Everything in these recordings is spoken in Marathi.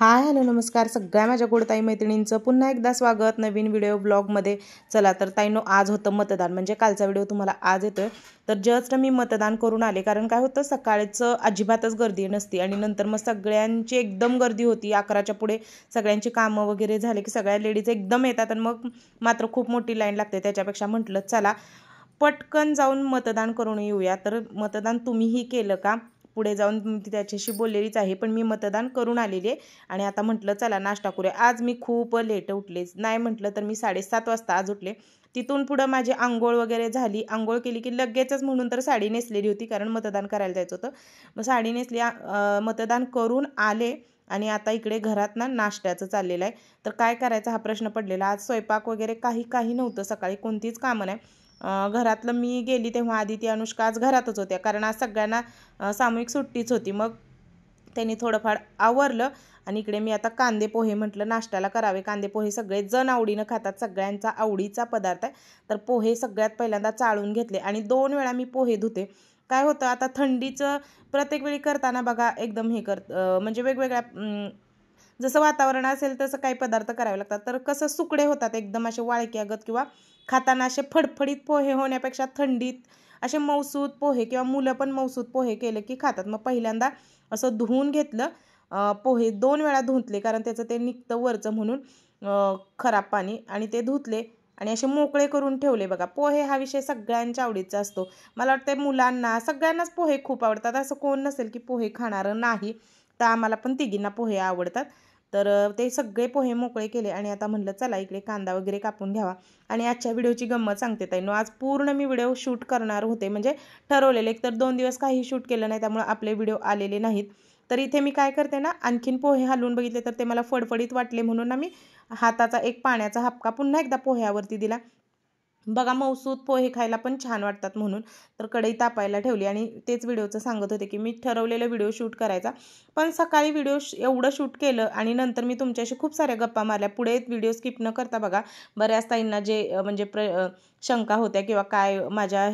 हाय हॅलो नमस्कार सगळ्या माझ्या गोडताई मैत्रिणींचं पुन्हा एकदा स्वागत नवीन व्हिडिओ ब्लॉगमध्ये। चला तर ताईनो, आज होतं मतदान, म्हणजे कालचा व्हिडिओ तुम्हाला आज येतोय। तर जस्ट मी मतदान करून आले, कारण काय होतं सकाळचं अजिबातच गर्दी नसती आणि नंतर मग सगळ्यांची एकदम गर्दी होती। 11च्या पुढे सगळ्यांची कामं वगैरे झाले की सगळ्या लेडीज एकदम येतात आणि मग मात्र खूप मोठी लाईन लागते। त्याच्यापेक्षा म्हटलं चला पटकन जाऊन मतदान करून येऊया। तर मतदान तुम्हीही केलं का? पुढे जाऊन मी त्याच्याशी बोललेलीच आहे, पण मी मतदान करून आलेली आहे आणि आता म्हटलं चला नाश्ता करूया। आज मी खूप लेट उठले, नाही म्हटलं तर मी 7:30 वाजता आज उठले। तिथून पुढं माझी आंघोळ वगैरे झाली, आंघोळ केली की लगेचच म्हणून तर साडी नेसलेली होती, कारण मतदान करायला जायचं होतं। मग साडी नेसली, मतदान करून आले आणि आता इकडे घरात नाश्त्याचं चाललेलं आहे। तर काय करायचं हा प्रश्न पडलेला। आज स्वयंपाक वगैरे काही नव्हतं, सकाळी कोणतीच कामं नाही। घरातलं मी गेली तेव्हा आदिती अनुष्का आज घरातच होत्या, कारण आज सगळ्यांना सामूहिक सुट्टीच होती। मग त्यांनी थोडंफार आवरलं आणि इकडे मी आता कांदे पोहे म्हटलं नाश्त्याला करावे। कांदे पोहे सगळे जण आवडीनं खातात, सगळ्यांचा आवडीचा पदार्थ आहे। तर पोहे सगळ्यात पहिल्यांदा चाळून घेतले आणि 2 वेळा मी पोहे धुते। काय होतं आता थंडीचं प्रत्येक वेळी करताना बघा एकदम म्हणजे वेगवेगळ्या जसं वातावरण असेल तसं काही पदार्थ करावे लागतात। तर कसं सुकडे होतात एकदम असे वाळक्यागत, किंवा खाताना असे फडफडीत पोहे होण्यापेक्षा थंडीत असे मऊसूत पोहे, किंवा मुलं पण मऊसूत पोहे केले की खातात। मग पहिल्यांदा असं धुवून घेतलं, पोहे 2 वेळा धुतले, कारण त्याचं ते निघतं वरचं म्हणून खराब पाणी, आणि ते धुतले आणि असे मोकळे करून ठेवले। बघा पोहे हा विषय सगळ्यांच्या आवडीचा असतो। मला वाटतं मुलांना सगळ्यांनाच पोहे खूप आवडतात, असं कोण नसेल की पोहे खाणारं नाही। तर आम्हाला पण तिघींना पोहे आवडतात। तर ते सगळे पोहे मोकळे केले आणि आता म्हटलं चला इकडे कांदा वगैरे कापून घ्यावा। आणि आजच्या व्हिडिओची गंमत सांगते ताईंनो, आज पूर्ण मी व्हिडिओ शूट करणार होते, म्हणजे ठरवलेले। एक तर 2 दिवस काही शूट केलं नाही, त्यामुळे आपले व्हिडिओ आलेले नाहीत। तर इथे मी काय करते आणखीन पोहे हलवून बघितले तर ते मला फडफडीत वाटले, म्हणून मी हाताचा एक पाण्याचा हपका पुन्हा एकदा पोह्यावरती दिला। बघा मऊसूत पोहे खायला पण छान वाटतात म्हणून। तर कढई तापायला ठेवली आणि तेच व्हिडिओचं सांगत होते की मी ठरवलेलं व्हिडिओ शूट करायचा, पण सकाळी व्हिडिओ एवढं शूट केलं आणि नंतर मी तुमच्याशी खूप साऱ्या गप्पा मारल्या। पुढे व्हिडिओ स्किप न करता बघा। बऱ्याच ताईंना जे म्हणजे शंका होत्या किंवा काय माझ्या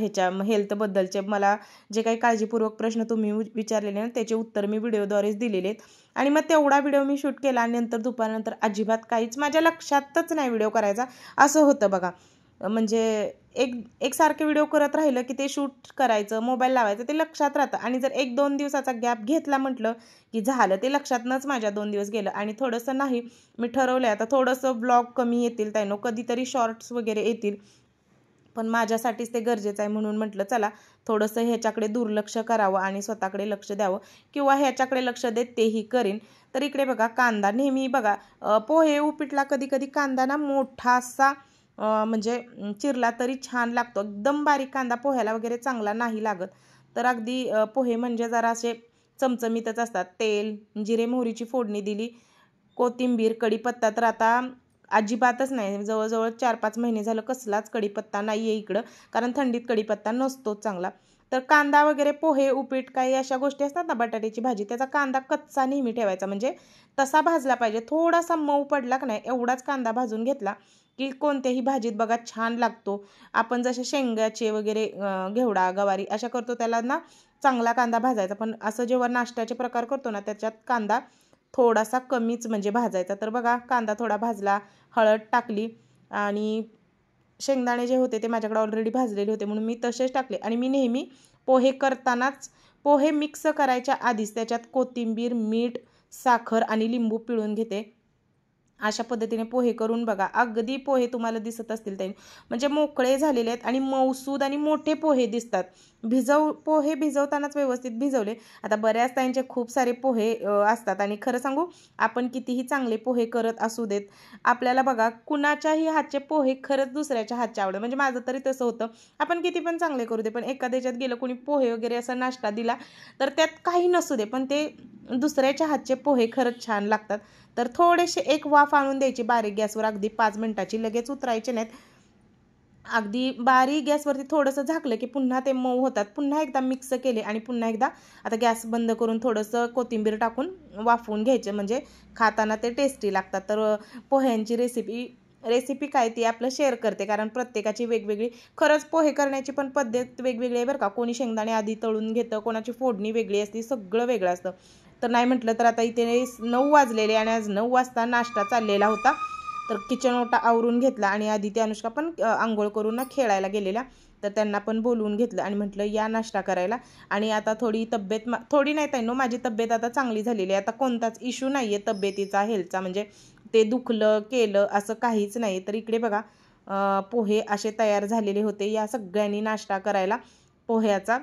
हेल्थबद्दलचे मला जे काही काळजीपूर्वक प्रश्न तुम्ही विचारलेले त्याचे उत्तर मी व्हिडिओद्वारेच दिलेले आहेत। आणि मग तेवढा व्हिडिओ मी शूट केला आणि नंतर दुपारनंतर अजिबात काहीच माझ्या लक्षातच नाही व्हिडिओ करायचा, असं होतं बघा। म्हणजे एकसारखे व्हिडिओ करत राहिलं की ते शूट करायचं, मोबाईल लावायचं, ते लक्षात राहतं। आणि जर 1-2 दिवसाचा गॅप घेतला म्हटलं की झालं, ते लक्षातनंच माझ्या 2 दिवस गेलं। आणि थोडंसं नाही, मी ठरवलंय आता थोडंसं ब्लॉग कमी येतील ताईंनो, कधीतरी शॉर्ट्स वगैरे येतील, पण माझ्यासाठीच ते गरजेचं आहे। म्हणून म्हटलं चला थोडंसं ह्याच्याकडे दुर्लक्ष करावं आणि स्वतःकडे लक्ष द्यावं, किंवा ह्याच्याकडे लक्ष देत तेही करीन। तर इकडे बघा कांदा नेहमी बघा, पोहे उपीटला कधी कांदा मोठासा म्हणजे चिरला तरी छान लागतो। एकदम बारीक कांदा पोह्याला वगैरे चांगला नाही लागत। तर अगदी पोहे म्हणजे जरा असे चमचमीतच असतात। तेल, जिरे मोहरीची फोडणी दिली, कोथिंबीर, कढीपत्ता तर आता अजिबातच नाही, जवळजवळ 4-5 महिने झालं कसलाच कढीपत्ता नाही आहे इकडं, कारण थंडीत कढीपत्ता नसतोच चांगला। तर कांदा वगैरे पोहे उपीट काही अशा गोष्टी असतात ना, बटाट्याची भाजी, त्याचा कांदा कच्चा नेहमी ठेवायचा, म्हणजे तसा भाजला पाहिजे, थोडासा मऊ पडला का नाही एवढाच कांदा भाजून घेतला की कोणत्याही भाजीत बघा छान लागतो। आपण जसे शेंगाचे वगैरे घेवडा गवारी अशा करतो त्याला चांगला कांदा भाजायचा, पण असं जेव्हा नाश्त्याचे प्रकार करतो त्याच्यात कांदा थोडासा कमीच म्हणजे भाजायचा। तर बघा कांदा थोडा भाजला, हळद टाकली आणि शेंगदाणे जे होते ते माझ्याकडे ऑलरेडी भाजलेले होते म्हणून मी तसेच टाकले। आणि मी नेहमी पोहे करतानाच, पोहे मिक्स करायच्या आधीच त्याच्यात कोथिंबीर, मीठ, साखर आणि लिंबू पिळून घेते। अशा पद्धतीने पोहे करून बघा, अगदी पोहे तुम्हाला दिसत असतील ते म्हणजे मोकळे झालेले आहेत आणि मऊसूद आणि मोठे पोहे दिसतात। पोहे भिजवतानाच व्यवस्थित भिजवले। आता बऱ्याच ताईंचे खूप सारे पोहे असतात आणि खरं सांगू, आपण कितीही चांगले पोहे करत असू देत, आपल्याला बघा कुणाच्याही हातचे पोहे खरंच दुसऱ्याच्या हातचे आवडतात। म्हणजे माझं तरी तसं होतं, आपण किती पण चांगले करू दे, पण एखाद्याच्यात गेलं कोणी पोहे वगैरे असा नाश्ता दिला तर त्यात काही नसू दे, पण ते दुसऱ्याच्या हातचे पोहे खरंच छान लागतात। तर थोडेसे एक वाफ आणून द्यायची बारीक गॅसवर, अगदी 5 मिनिटाची, लगेच उतरायचे नाहीत। अगदी बारीक गॅसवरती थोडंसं झाकलं की पुन्हा ते मऊ होतात। पुन्हा एकदा मिक्स केले आणि पुन्हा एकदा आता गॅस बंद करून थोडंसं कोथिंबीर टाकून वाफवून घ्यायचे, म्हणजे खाताना ते टेस्टी लागतात। तर पोह्यांची रेसिपी रेसिपी काय ती आपलं शेअर करते, कारण प्रत्येकाची वेगवेगळी खरंच पोहे करण्याची पण पद्धत वेगवेगळी आहे बरं का. कोणी शेंगदाणे आधी तळून घेतं, कोणाची फोडणी वेगळी असते, सगळं वेगळं असतं. तर नाही म्हटलं तर आता इथे 9 वाजलेले आणि आज 9 वाजता नाश्ता चाललेला होता. तर किचन ओटा आवरून घेतला आणि आधी ती अनुष्का पण आंघोळ करून ना खेळायला गेलेल्या, तर त्यांना पण बोलवून घेतलं आणि म्हटलं या नाश्ता करायला. आणि आता थोडी तब्येत थोडी नाही ताईंनो, माझी तब्येत आता चांगली झालेली आहे. आता कोणताच इश्यू नाही आहे तब्येतीचा, हेल्थचा, म्हणजे ते दुखलं केलं असं काहीच नाही. तर इकडे बघा पोहे असे तयार झालेले होते. या सगळ्यांनी नाश्ता करायला पोह्याचा.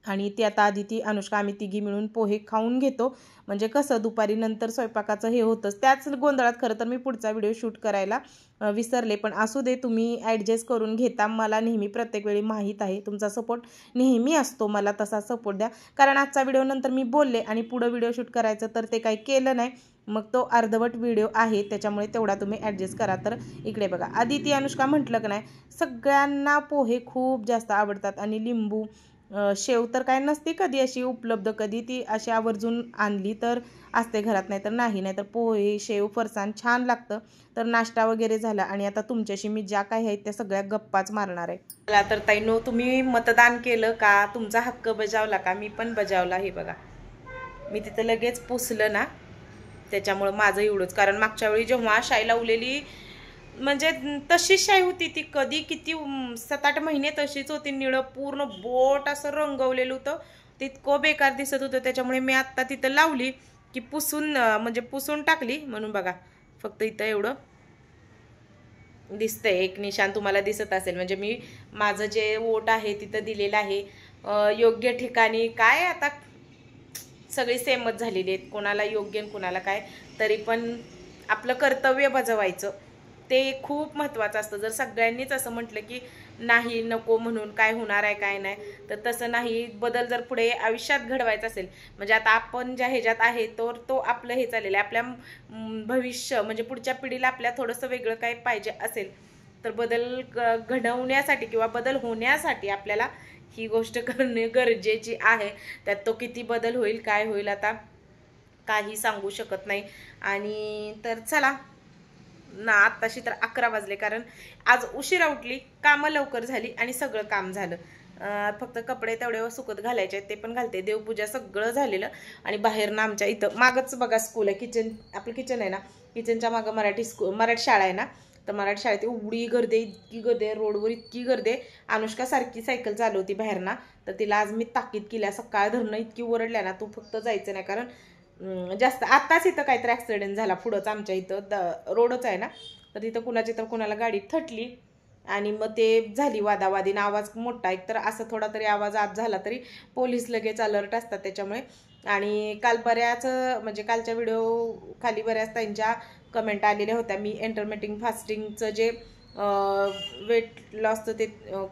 आणि ती आता आधी ती अनुष्का आम्ही तिघी मिळून पोहे खाऊन घेतो, म्हणजे कसं दुपारी नंतर स्वयंपाकाचं हे होतंच. त्याच गोंधळात खरं तर मी पुढचा व्हिडिओ शूट करायला विसरले, पण असू दे, तुम्ही ॲडजस्ट करून घेता. मला नेहमी प्रत्येक वेळी माहीत आहे तुमचा सपोर्ट नेहमी असतो, मला तसा सपोर्ट द्या. कारण आजचा व्हिडिओ नंतर मी बोलले आणि पुढं व्हिडिओ शूट करायचं तर ते काही केलं नाही, मग तो अर्धवट व्हिडिओ आहे, त्याच्यामुळे तेवढा तुम्ही ॲडजस्ट करा. तर इकडे बघा आधी ती अनुष्का म्हटलं की नाही, सगळ्यांना पोहे खूप जास्त आवडतात आणि लिंबू शेव तर काय नसते कधी अशी उपलब्ध, कधी ती अशी आवर्जून आणली तर असते घरात, नाही तर नाही. तर पोहे शेव फरसाण छान लागतं. तर नाश्ता वगैरे झाला आणि आता तुमच्याशी मी ज्या काही आहेत त्या सगळ्या गप्पाच मारणार आहे. चला तर ताईंनो, तुम्ही मतदान केलं का? तुमचा हक्क बजावला का? मी पण बजावला. हे बघा मी तिथं लगेच पुसलं ना, त्याच्यामुळं माझं एवढंच. कारण मागच्या वेळी जेव्हा शाई लावलेली, म्हणजे तशीच शाई होती ती, कधी किती 7-8 महिने तशीच होती, निळं पूर्ण बोट असं रंगवलेलं होतं, तितकं बेकार दिसत होतं. त्याच्यामुळे मी आत्ता तिथं लावली की पुसून, म्हणजे पुसून टाकली. म्हणून बघा फक्त इथं एवढं दिसतंय, एक निशाण तुम्हाला दिसत असेल, म्हणजे मी माझं जे वोट आहे तिथं दिलेलं आहे योग्य ठिकाणी. काय आता सगळी सेमच झालेली आहेत, कोणाला योग्य आणि कोणाला काय, तरी पण आपलं कर्तव्य बजावायचं ते खूप महत्त्वाचं असतं. जर सगळ्यांनीच असं म्हटलं की नाही नको म्हणून काय होणार आहे काय नाही, तर तसं नाही. बदल जर पुढे आयुष्यात घडवायचा असेल, म्हणजे आता आपण ज्या ह्याच्यात आहे तो आपलं हे चाललेलं आहे, आपल्या भविष्य म्हणजे पुढच्या पिढीला आपल्या थोडंसं वेगळं काय पाहिजे असेल, तर बदल घडवण्यासाठी किंवा बदल होण्यासाठी आपल्याला ही गोष्ट करणे गरजेची आहे. त्यात तो किती बदल होईल काय होईल आता काही सांगू शकत नाही. आणि तर चला ना, आत्ताशी तर 11 वाजले, कारण आज उशिरा उठली, कामं लवकर झाली आणि सगळं काम झालं. फक्त कपडे तेवढे सुकत घालायचे आहेत, ते पण घालते. देवपूजा सगळं झालेलं. आणि बाहेर ना आमच्या इथं मागच बघा स्कूल आहे, किचन आपलं किचन आहे ना, किचनच्या मागं मराठी शाळा आहे ना, तर मराठी शाळेत एवढी गर्दी, इतकी गर्दी आहे, रोडवर इतकी गर्दी आहे. अनुष्का सारखी सायकल चालवती बाहेर ना, तर तिला आज मी ताकीद केल्या, सकाळ धरणं इतकी ओरडल्या ना, तू फक्त जायचं नाही, कारण जास्त आत्ताच इथं काहीतरी ॲक्सिडेंट झाला पुढंच आमच्या इथं रोडच आहे ना, तर तिथं कुणाची तर कुणाला गाडी थटली आणि मग ते झाली वादावादीनं. आवाज मोठा, एक तर असं थोडा तरी आवाज आत झाला तरी पोलीस लगेच अलर्ट असतात त्याच्यामुळे. आणि काल बऱ्याच, म्हणजे कालच्या व्हिडिओ खाली बऱ्याच त्यांच्या कमेंट आलेल्या होत्या, मी इंटरमिटिंग फास्टिंगचं जे वेट लॉसचं ते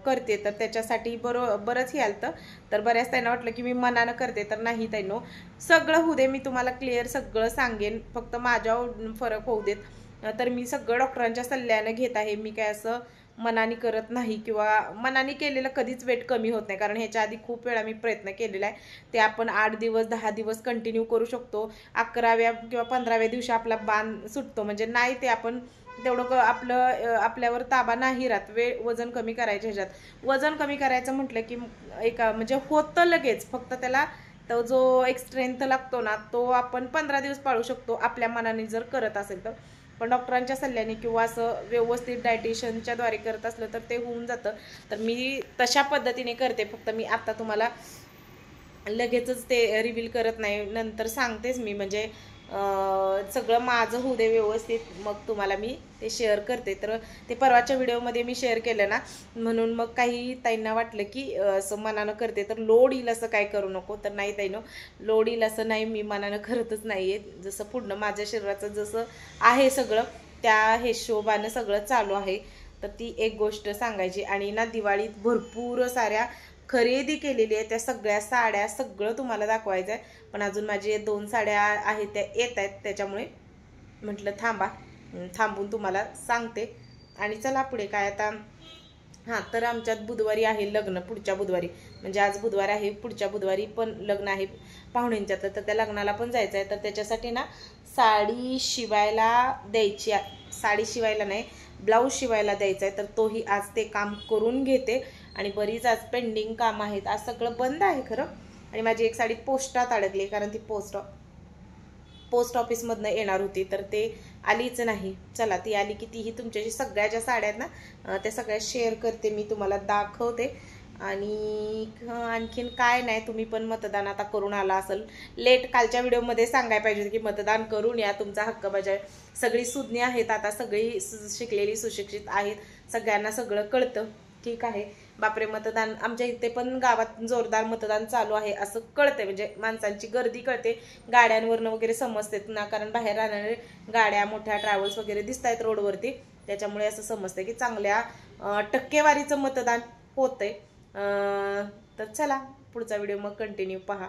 करते, तर त्याच्यासाठी बरंच हे आलं. तर बऱ्याच त्यांना वाटलं की मी मनानं करते, तर नाही ताईंनो, सगळं होऊ दे, मी तुम्हाला क्लिअर सगळं सांगेन, फक्त माझ्यावर फरक होऊ देत. तर मी सगळं डॉक्टरांच्या सल्ल्यानं घेत आहे, मी काय असं मनाने करत नाही, किंवा मनाने केलेलं कधीच वेट कमी होत नाही. कारण ह्याच्या आधी खूप वेळा मी प्रयत्न केलेला आहे, ते आपण 8 दिवस 10 दिवस कंटिन्यू करू शकतो. 11व्या किंवा 15व्या दिवशी आपला बाण सुटतो, म्हणजे नाही ते आपण तेवढं आपल्यावर ताबा नाही राहत. वजन कमी करायच्या ह्याच्यात वजन कमी करायचं म्हटलं की म्हणजे होतं लगेच, फक्त त्याला तो जो एक स्ट्रेंथ लागतो ना, तो आपण 15 दिवस पाळू शकतो आपल्या मनाने जर करत असेल तर. पण डॉक्टरांच्या सल्ल्याने किंवा असं व्यवस्थित डायटिशियनच्या द्वारे करत असलं तर ते होऊन जातं. तर मी तशा पद्धतीने करते, फक्त मी आता तुम्हाला लगेचच ते रिव्हील करत नाही, नंतर सांगतेच मी, म्हणजे सगळं माझं होऊ दे व्यवस्थित, मग तुम्हाला मी ते शेअर करते. तर ते परवाच्या व्हिडिओमध्ये मी शेअर केलं ना, म्हणून मग काही ताईंना वाटलं की असं मनानं करते तर लोड येईल असं काय करू नको. तर नाही ताईंनो, लोड येईल असं नाही, मी मनानं करतच नाही आहे. जसं पुढनं माझ्या शरीराचं जसं आहे सगळं त्या हिशोबानं सगळं चालू आहे. तर ती एक गोष्ट सांगायची. आणि ना दिवाळीत भरपूर साऱ्या खरेदी केलेली आहे, त्या सगळ्या साड्या सगळं तुम्हाला दाखवायचं आहे. पण अजून माझी 2 साड्या आहेत त्या येत आहेत, त्याच्यामुळे म्हटलं थांबून तुम्हाला सांगते. आणि चला पुढे काय आता. हां, तर आमच्यात बुधवारी आहे लग्न, पुढच्या बुधवारी, म्हणजे आज बुधवार आहे, पुढच्या बुधवारी पण लग्न आहे पाहुण्यांच्यात, तर त्या लग्नाला पण जायचं आहे. तर त्याच्यासाठी ना साडी शिवायला द्यायची साडी शिवायला नाही, ब्लाऊज शिवायला द्यायचा आहे, तर तोही आज ते काम करून घेते. आणि बरीच आज पेंडिंग काम आहेत. आज सगळं बंद आहे खरं. आणि माझी एक साडी पोस्टात अडकली, कारण ती पोस्ट ऑफिसमधनं येणार होती, तर ते आलीच नाही. चला, ती आली की तीही तुमच्याशी सगळ्या ज्या साड्या आहेत ना त्या सगळ्या शेअर करते, मी तुम्हाला दाखवते. आणि आणखीन काय नाही, तुम्ही पण मतदान आता करून आला असेल. लेट कालच्या व्हिडिओमध्ये सांगायला पाहिजे की मतदान करून या, तुमचा हक्क बजाव. सगळी सुज्ञ आहेत आता, सगळी शिकलेली सुशिक्षित आहेत, सगळ्यांना सगळं कळतं. ठीक आहे, बापरे, मतदान आमच्या इथे पण गावात जोरदार मतदान चालू आहे असं कळते. म्हणजे माणसांची गर्दी कळते, गाड्यांवरनं वगैरे समजते ना, कारण बाहेर राहणारे गाड्या, मोठ्या ट्रॅव्हल्स वगैरे दिसत आहेत रोडवरती, त्याच्यामुळे असं समजतं की चांगल्या टक्केवारीचं मतदान होतंय. तर चला, पुढचा व्हिडिओ मग कंटिन्यू पहा.